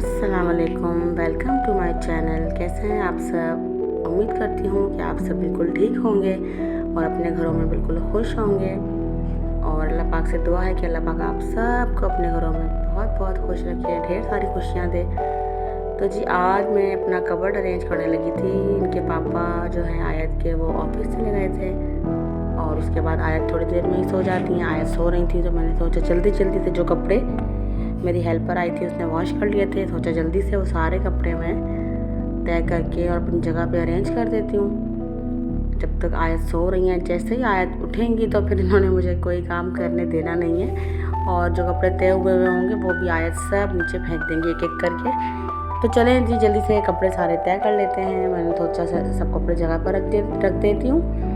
अस्सलाम वालेकुम, welcome to my channel. कैसे हैं आप सब? उम्मीद करती हूँ कि आप सब बिल्कुल ठीक होंगे और अपने घरों में बिल्कुल खुश होंगे। और अल्लाह पाक से दुआ है कि अल्लाह पाक आप सबको अपने घरों में बहुत बहुत खुश रखे, ढेर सारी खुशियाँ दे। तो जी आज मैं अपना कबर्ड अरेंज करने लगी थी। इनके पापा जो हैं आयत के, वो ऑफिस चले गए थे और उसके बाद आयत थोड़ी देर में ही सो जाती हैं। आयत सो रही थी तो मैंने सोचा जल्दी जल्दी से जो कपड़े मेरी हेल्पर आई थी उसने वॉश कर लिए थे, सोचा जल्दी से वो सारे कपड़े मैं तय करके और अपनी जगह पे अरेंज कर देती हूँ जब तक आयत सो रही हैं। जैसे ही आयत उठेंगी तो फिर इन्होंने मुझे कोई काम करने देना नहीं है और जो कपड़े तय हुए होंगे वो भी आयत सब नीचे फेंक देंगे एक एक करके। तो चलें जी जल्दी से कपड़े सारे तय कर लेते हैं। मैंने सोचा सब कपड़े जगह पर रख देती हूँ।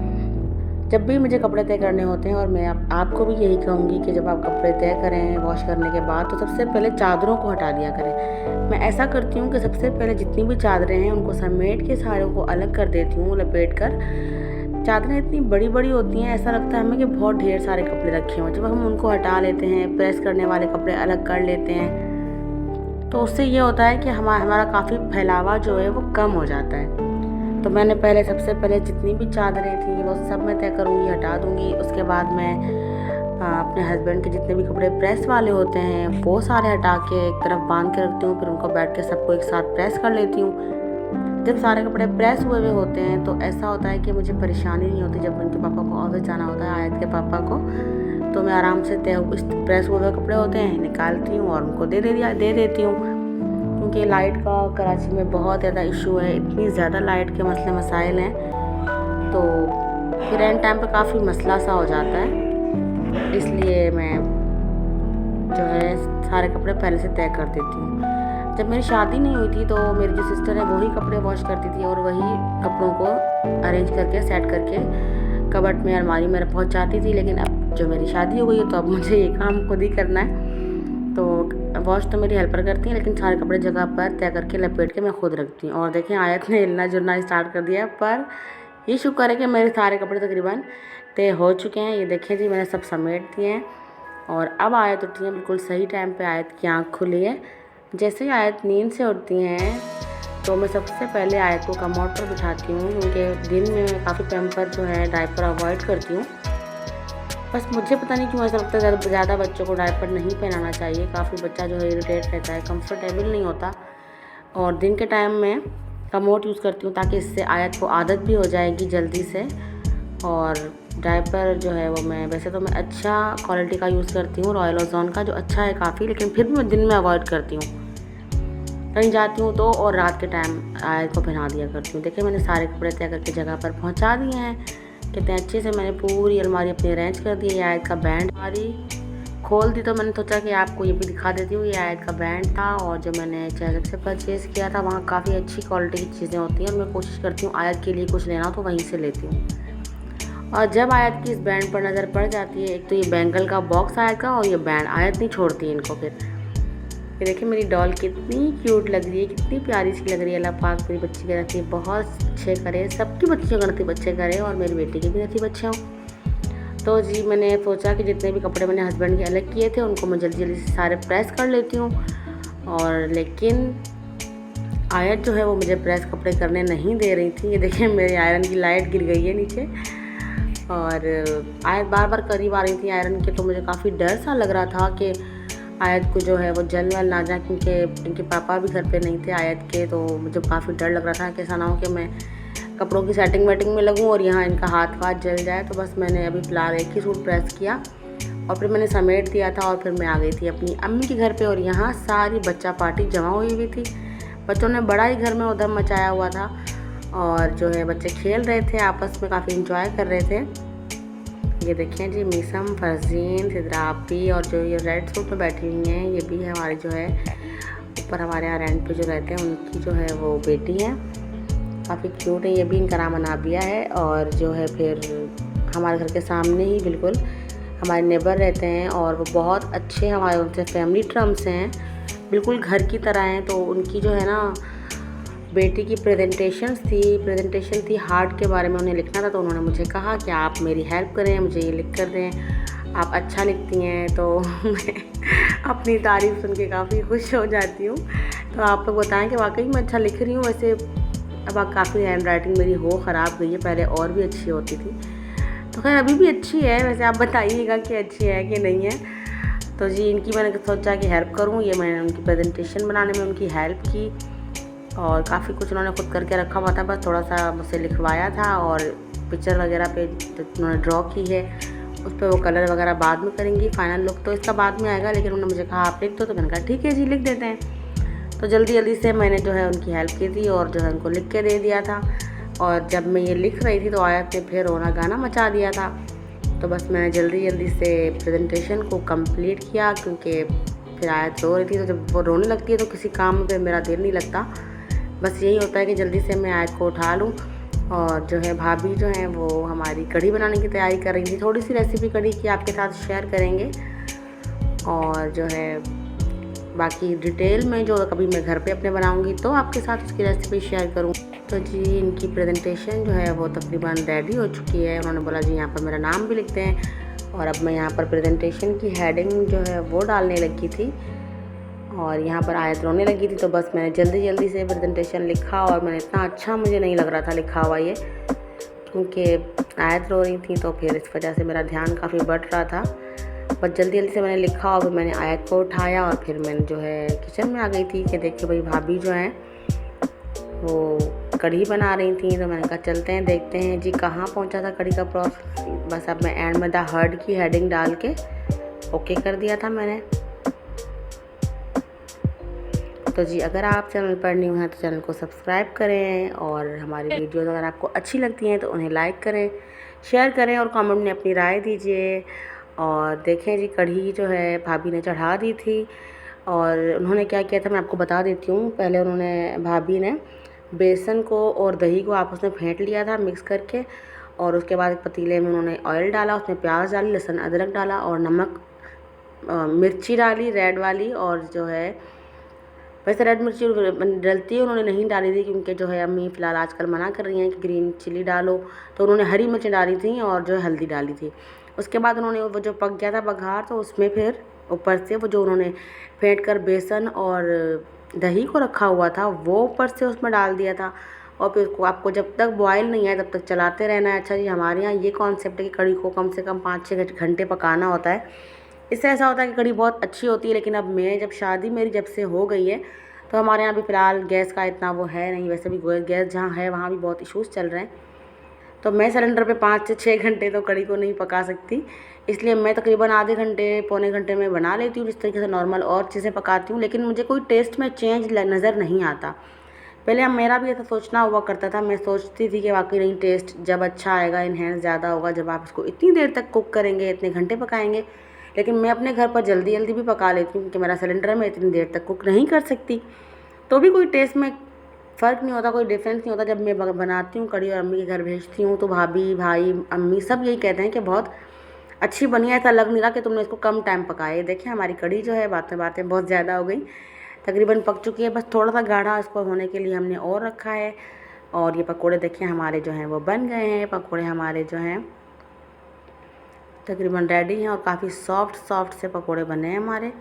जब भी मुझे कपड़े तय करने होते हैं, और मैं आपको भी यही कहूँगी कि जब आप कपड़े तय करें वॉश करने के बाद तो सबसे पहले चादरों को हटा दिया करें। मैं ऐसा करती हूँ कि सबसे पहले जितनी भी चादरें हैं उनको समेट के सारों को अलग कर देती हूँ, लपेट कर। चादरें इतनी बड़ी बड़ी होती हैं, ऐसा लगता है हमें कि बहुत ढेर सारे कपड़े रखे हों। जब हम उनको हटा लेते हैं, प्रेस करने वाले कपड़े अलग कर लेते हैं, तो उससे ये होता है कि हमारा काफ़ी फैलावा जो है वो कम हो जाता है। तो मैंने सबसे पहले जितनी भी चादरें थी वो सब मैं तय करूँगी, हटा दूँगी। उसके बाद मैं अपने हस्बैंड के जितने भी कपड़े प्रेस वाले होते हैं वो सारे हटा के एक तरफ बांध के रखती हूँ। फिर उनको बैठ के सबको एक साथ प्रेस कर लेती हूँ। जब सारे कपड़े प्रेस हुए होते हैं तो ऐसा होता है कि मुझे परेशानी नहीं होती। जब उनके पापा को ऑफिस जाना होता है, आयत के पापा को, तो मैं आराम से प्रेस हुए कपड़े होते हैं निकालती हूँ और उनको दे देती हूँ। क्योंकि लाइट का कराची में बहुत ज़्यादा इशू है, इतनी ज़्यादा लाइट के मसले मसाइल हैं, तो फिर एंड टाइम पे काफ़ी मसला सा हो जाता है। इसलिए मैं जो है सारे कपड़े पहले से तय कर देती हूँ। जब मेरी शादी नहीं हुई थी तो मेरी जो सिस्टर है वही कपड़े वॉश करती थी और वही कपड़ों को अरेंज करके सेट करके कबर्ड में, अलमारी में पहुँचाती थी। लेकिन अब जो मेरी शादी हो गई है तो अब मुझे ये काम खुद ही करना है। तो वॉश तो मेरी हेल्पर करती हैं, लेकिन सारे कपड़े जगह पर तय करके लपेट के मैं खुद रखती हूँ। और देखें आयत ने हिलना जुलना स्टार्ट कर दिया, पर ये शुक्र है कि मेरे सारे कपड़े तकरीबन तय हो चुके हैं। ये देखें जी मैंने सब समेट दिए हैं और अब आयत उठी है बिल्कुल सही टाइम पे। आयत की आँख खुली है। जैसे ही आयत नींद से उठती हैं तो मैं सबसे पहले आयत को कमोड पर बिठाती हूँ, क्योंकि दिन में मैं काफ़ी पैम्पर जो है डायपर अवॉइड करती हूँ। बस मुझे पता नहीं क्यों ऐसा लगता है ज़्यादा बच्चों को डायपर नहीं पहनाना चाहिए। काफ़ी बच्चा जो है इरिटेट रहता है, कंफर्टेबल नहीं होता। और दिन के टाइम में कमोड यूज़ करती हूँ ताकि इससे आयत को आदत भी हो जाएगी जल्दी से। और डायपर जो है वो मैं वैसे तो मैं अच्छा क्वालिटी का यूज़ करती हूँ, रॉयल ओज़ोन का, जो अच्छा है काफ़ी, लेकिन फिर भी मैं दिन में अवॉइड करती हूँ। कहीं जाती हूँ तो और रात के टाइम आयत को पहना दिया करती हूँ। देखिए मैंने सारे कपड़े तय करके जगह पर पहुँचा दिए हैं। कितने अच्छे से मैंने पूरी अलमारी अपनी अरेंज कर दी है। आयत का बैंड अलमारी खोल दी तो मैंने सोचा कि आपको ये भी दिखा देती हूँ। ये आयत का बैंड था और जो मैंने चैनल से परचेज़ किया था वहाँ काफ़ी अच्छी क्वालिटी की चीज़ें होती हैं और मैं कोशिश करती हूँ आयत के लिए कुछ लेना तो वहीं से लेती हूँ। और जब आयत की इस बैंड पर नज़र पड़ जाती है, एक तो ये बैंगल का बॉक्स आयत का और ये बैंड, आयत नहीं छोड़ती है इनको। फिर ये देखिए मेरी डॉल कितनी क्यूट लग रही है, कितनी प्यारी सी लग रही है। अल्लाह पाक मेरी बच्ची के नसीब बहुत अच्छे करे, सबकी बच्चियों के नसीब अच्छे करे और मेरी बेटी के भी नसीब अच्छे हों। तो जी मैंने सोचा कि जितने भी कपड़े मैंने हस्बैंड के अलग किए थे उनको मैं जल्दी जल्दी से सारे प्रेस कर लेती हूँ। और लेकिन आयत जो है वो मुझे प्रेस कपड़े करने नहीं दे रही थी। ये देखिए मेरे आयरन की लाइट गिर गई है नीचे और आयत बार बार करीब आ रही थी आयरन के, तो मुझे काफ़ी डर सा लग रहा था कि आयत को जो है वो जल वल ना जाए, क्योंकि इनके पापा भी घर पे नहीं थे आयत के। तो मुझे काफ़ी डर लग रहा था कि ऐसा ना हो कि मैं कपड़ों की सेटिंग वेटिंग में लगूं और यहाँ इनका हाथ वाथ जल जाए। तो बस मैंने अभी फ़िलहाल एक ही सूट प्रेस किया और फिर मैंने समेट दिया था और फिर मैं आ गई थी अपनी अम्मी के घर पे। और यहाँ सारी बच्चा पार्टी जमा हुई थी। बच्चों ने बड़ा ही घर में उधम मचाया हुआ था और जो है बच्चे खेल रहे थे आपस में, काफ़ी इंजॉय कर रहे थे। ये देखें जी मीसम, फरजीन, सिद्रापी और जो ये रेड सूट में बैठी हुई हैं ये भी हमारी जो है ऊपर हमारे यहाँ रेंट पे जो रहते हैं उनकी जो है वो बेटी है। काफ़ी क्यूट है, ये भी इनका नाम अनाबिया है। और जो है फिर हमारे घर के सामने ही बिल्कुल हमारे नेबर रहते हैं और वो बहुत अच्छे हमारे उनसे फैमिली टर्म्स हैं, बिल्कुल घर की तरह हैं। तो उनकी जो है ना बेटी की प्रेजेंटेशन थी हार्ट के बारे में, उन्हें लिखना था। तो उन्होंने मुझे कहा कि आप मेरी हेल्प करें, मुझे ये लिख कर दें, आप अच्छा लिखती हैं। तो अपनी तारीफ़ सुन के काफ़ी खुश हो जाती हूँ। तो आप लोग बताएं कि वाकई मैं अच्छा लिख रही हूँ। वैसे अब काफ़ी हैंड राइटिंग मेरी हो ख़राब गई है, पहले और भी अच्छी होती थी, तो खैर अभी भी अच्छी है। वैसे आप बताइएगा कि अच्छी है कि नहीं है। तो जी इनकी मैंने सोचा कि हेल्प करूँ, ये मैंने उनकी प्रेजेंटेशन बनाने में उनकी हेल्प की और काफ़ी कुछ उन्होंने खुद करके रखा हुआ था, बस थोड़ा सा मुझसे लिखवाया था और पिक्चर वगैरह पे उन्होंने ड्रॉ की है, उस पर वो कलर वगैरह बाद में करेंगी। फाइनल लुक तो इसका बाद में आएगा, लेकिन उन्होंने मुझे कहा आप लिख दो, तो मैंने कहा ठीक है जी लिख देते हैं। तो जल्दी जल्दी से मैंने जो है उनकी हेल्प की थी और जो है उनको लिख के दे दिया था। और जब मैं ये लिख रही थी तो आयत ने फिर रोना गाना मचा दिया था। तो बस मैंने जल्दी जल्दी से प्रेजेंटेशन को कंप्लीट किया, क्योंकि फिर आयत रो रही थी, तो जब वो रोने लगती है तो किसी काम में मेरा दिल नहीं लगता। बस यही होता है कि जल्दी से मैं आयत को उठा लूँ। और जो है भाभी जो है वो हमारी कढ़ी बनाने की तैयारी कर रही थी। थोड़ी सी रेसिपी कढ़ी की आपके साथ शेयर करेंगे और जो है बाकी डिटेल में जो कभी मैं घर पे अपने बनाऊंगी तो आपके साथ उसकी रेसिपी शेयर करूँ। तो जी इनकी प्रेजेंटेशन जो है वो तकरीबन रेडी हो चुकी है। उन्होंने बोला जी यहाँ पर मेरा नाम भी लिखते हैं, और अब मैं यहाँ पर प्रेजेंटेशन की हेडिंग जो है वो डालने लगी थी और यहाँ पर आयत रोने लगी थी। तो बस मैंने जल्दी जल्दी से प्रेजेंटेशन लिखा और मैंने इतना अच्छा मुझे नहीं लग रहा था लिखा हुआ ये, क्योंकि आयत रो रही थी तो फिर इस वजह से मेरा ध्यान काफ़ी बढ़ रहा था। बस जल्दी जल्दी से मैंने लिखा और फिर मैंने आयत को उठाया और फिर मैंने जो है किचन में आ गई थी कि देखिए भाई भाभी जो हैं वो कढ़ी बना रही थी। तो मैंने कहा चलते हैं देखते हैं जी कहाँ पहुँचा था कढ़ी का प्रोसेस। बस अब मैं एंड में द हर्ड की हेडिंग डाल के ओके कर दिया था मैंने। तो जी अगर आप चैनल पर न्यू हैं तो चैनल को सब्सक्राइब करें और हमारी वीडियोज़ अगर आपको अच्छी लगती हैं तो उन्हें लाइक करें, शेयर करें और कमेंट में अपनी राय दीजिए। और देखें जी कढ़ी जो है भाभी ने चढ़ा दी थी और उन्होंने क्या किया था मैं आपको बता देती हूँ। पहले उन्होंने भाभी ने बेसन को और दही को आपस में फेंट लिया था मिक्स करके, और उसके बाद एक पतीले में उन्होंने ऑयल डाला, उसमें प्याज डाली, लहसुन अदरक डाला और नमक मिर्ची डाली रेड वाली। और जो है वैसे रेड मिर्ची डलती है, उन्होंने नहीं डाली थी क्योंकि जो है अम्मी फ़िलहाल आजकल मना कर रही हैं कि ग्रीन चिली डालो, तो उन्होंने हरी मिर्ची डाली थी और जो है हल्दी डाली थी। उसके बाद उन्होंने वो जो पक गया था बघार, तो उसमें फिर ऊपर से वो जो उन्होंने फेंट कर बेसन और दही को रखा हुआ था वो ऊपर से उसमें डाल दिया था। और फिर उसको आपको जब तक बॉयल नहीं आए तब तक चलाते रहना है। अच्छा जी हमारे यहाँ ये कॉन्सेप्ट है कि कढ़ी को कम से कम 5-6 घंटे पकाना होता है। इससे ऐसा होता है कि कढ़ी बहुत अच्छी होती है। लेकिन अब मैं जब शादी मेरी जब से हो गई है तो हमारे यहाँ भी फ़िलहाल गैस का इतना वो है नहीं, वैसे भी गैस जहाँ है वहाँ भी बहुत इश्यूज़ चल रहे हैं। तो मैं सिलेंडर पे 5 से 6 घंटे तो कढ़ी को नहीं पका सकती, इसलिए मैं तकरीबन आधे घंटे पौने घंटे में बना लेती हूँ जिस तरीके से नॉर्मल और चीज़ें पकाती हूँ। लेकिन मुझे कोई टेस्ट में चेंज नज़र नहीं आता। पहले अब मेरा भी ऐसा सोचना हुआ करता था, मैं सोचती थी कि वाकई नहीं टेस्ट जब अच्छा आएगा, इन्हेंस ज़्यादा होगा जब आप इसको इतनी देर तक कुक करेंगे, इतने घंटे पकाएंगे। लेकिन मैं अपने घर पर जल्दी जल्दी भी पका लेती हूँ क्योंकि मेरा सिलेंडर में इतनी देर तक कुक नहीं कर सकती, तो भी कोई टेस्ट में फ़र्क नहीं होता, कोई डिफरेंस नहीं होता। जब मैं बनाती हूँ कढ़ी और अम्मी के घर भेजती हूँ तो भाभी भाई अम्मी सब यही कहते हैं कि बहुत अच्छी बनी है, ऐसा लग नहीं रहा कि तुमने इसको कम टाइम पकाया। देखिए हमारी कढ़ी जो है बातें बातें बहुत ज़्यादा हो गई, तकरीबन पक चुकी है, बस थोड़ा सा गाढ़ा इसको होने के लिए हमने और रखा है। और ये पकोड़े देखिए हमारे जो हैं वो बन गए हैं। पकोड़े हमारे जो हैं तकरीबन रेडी हैं और काफ़ी सॉफ्ट से पकोड़े बने हैं हमारे।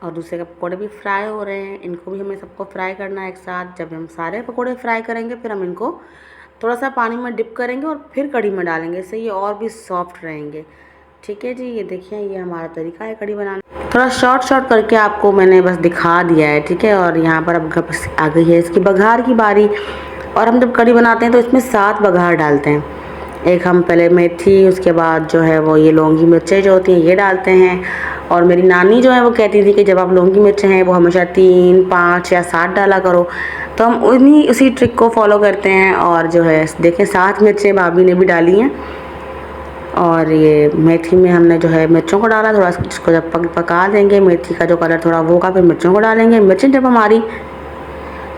और दूसरे के पकोड़े भी फ्राई हो रहे हैं, इनको भी हमें सबको फ्राई करना है एक साथ। जब हम सारे पकोड़े फ्राई करेंगे फिर हम इनको थोड़ा सा पानी में डिप करेंगे और फिर कढ़ी में डालेंगे, इससे ये और भी सॉफ्ट रहेंगे। ठीक है जी, ये देखिए ये हमारा तरीका है कढ़ी बनाने। थोड़ा शॉर्ट करके आपको मैंने बस दिखा दिया है, ठीक है। और यहाँ पर अब आ गई है इसकी बघार की बारी। और हम जब कढ़ी बनाते हैं तो इसमें 7 बघार डालते हैं। एक हम पहले मेथी, उसके बाद जो है वो ये लौंगी मिर्चें जो होती हैं ये डालते हैं। और मेरी नानी जो है वो कहती थी कि जब आप लौंगी मिर्चें हैं वो हमेशा 3, 5 या 7 डाला करो, तो हम उसी ट्रिक को फॉलो करते हैं। और जो है देखें 7 मिर्चें भाभी ने भी डाली हैं। और ये मेथी में हमने जो है मिर्चों को डाला, थोड़ा इसको जब पका देंगे, मेथी का जो कलर थोड़ा वो होगा, फिर मिर्चों को डालेंगे। मिर्चें जब हमारी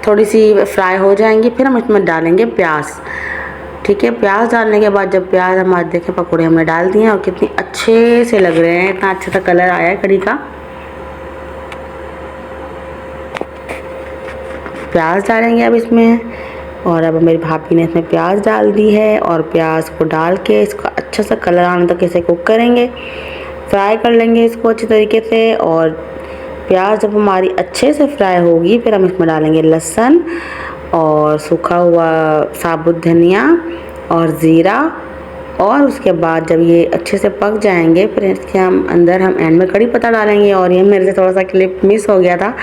थोड़ी सी फ्राई हो जाएंगी फिर हम इसमें डालेंगे प्याज। ठीक है, प्याज डालने के बाद जब प्याज हमारे देखें पकोड़े हमने डाल दिए हैं और कितनी अच्छे से लग रहे हैं, इतना अच्छा सा कलर आया है कढ़ी का। प्याज डालेंगे अब इसमें। और अब मेरी भाभी ने इसमें प्याज डाल दी है और प्याज को डाल के इसका अच्छा सा कलर आने तक इसे कुक करेंगे। फ्राई कर लेंगे इसको अच्छी तरीके से। और प्याज जब हमारी अच्छे से फ्राई होगी फिर हम इसमें डालेंगे लहसुन और सूखा हुआ साबुत धनिया और ज़ीरा। और उसके बाद जब ये अच्छे से पक जाएंगे फिर इसके हम एंड में कड़ी पत्ता डालेंगे। और ये मेरे से थोड़ा सा क्लिप मिस हो गया था।